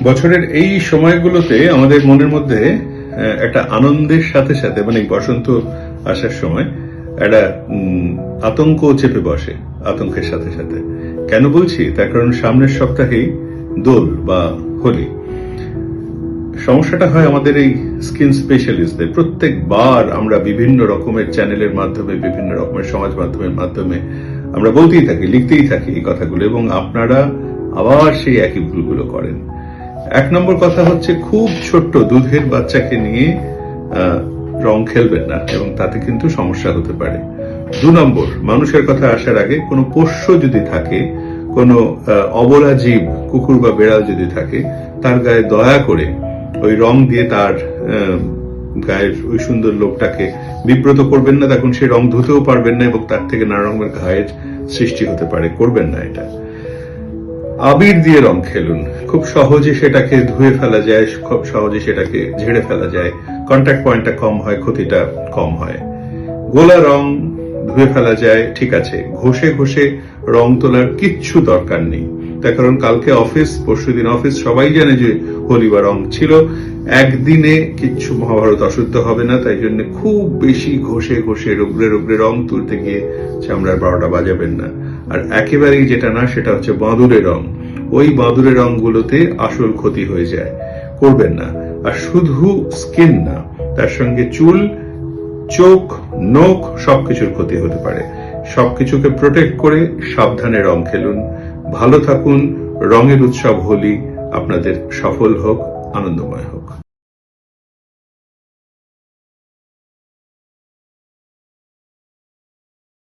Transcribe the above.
বছরের এই সময়গুলোতে আমাদের মনের মধ্যে একটা আনন্দের সাথে সাথে মানে বসন্ত আসার সময় একটা আতঙ্ক চেপে বসে। আতঙ্কের সাথে সাথে কেন বলছি, তার কারণ সামনের সপ্তাহেই দোল বা হোলি। সমস্যাটা হয় আমাদের এই স্কিন স্পেশালিস্টদের। প্রত্যেকবার আমরা বিভিন্ন রকমের চ্যানেলের মাধ্যমে, বিভিন্ন রকমের সমাজ মাধ্যমের মাধ্যমে আমরা বলতেই থাকি, লিখতেই থাকি এই কথাগুলো, এবং আপনারা আবার সেই একই ভুলগুলো করেন। এক নম্বর কথা হচ্ছে, খুব ছোট্ট দুধের বাচ্চাকে নিয়ে রং খেলবেন না, এবং তাতে কিন্তু সমস্যা হতে পারে। 2 নম্বর, মানুষের কথা আসার আগে কোনো পোষ্য যদি থাকে, কোনো অবলা জীব, কুকুর বা বেড়াল যদি থাকে, তার গায়ে দয়া করে ওই রং দিয়ে তার গায়ের ওই সুন্দর লোকটাকে বিব্রত করবেন না। তখন সে রং ধুতেও পারবেন না এবং তার থেকে নানা রকমের ঘায়ের সৃষ্টি হতে পারে। করবেন না এটা। আবির দিয়ে রং খেলুন, খুব সহজে সেটাকে ধুয়ে ফেলা যায়, খুব সহজে সেটাকে ঝেড়ে ফেলা যায়, কন্ট্যাক্ট পয়েন্টটা কম হয়, ক্ষতিটা কম হয়। গোলা রং ধুয়ে ফেলা যায়, ঠিক আছে, ঘষে ঘষে রং তোলার কিচ্ছু দরকার নেই। তার কারণ কালকে অফিস, পরশুদিন অফিস, সবাই জানে যে হোলি বা রং ছিল। একদিনে কিচ্ছু মহাভারত অশুদ্ধ হবে না, তাই জন্য খুব বেশি ঘষে ঘষে রোগড়ে রোগড়ে রং তুলতে গিয়ে চামড়ার 12টা বাজাবেন না। আর একেবারেই যেটা না, সেটা হচ্ছে বাঁদুরে রং। ওই বাঁদুরে রংগুলোতে আসল ক্ষতি হয়ে যায়, করবেন না। আর শুধু স্কিন না, তার সঙ্গে চুল, চোখ, নখ সবকিছুর ক্ষতি হতে পারে। সবকিছুকে প্রোটেক্ট করে সাবধানে রং খেলুন। ভালো থাকুন। রঙের উৎসব হোলি আপনাদের সফল হোক, আনন্দময় হোক।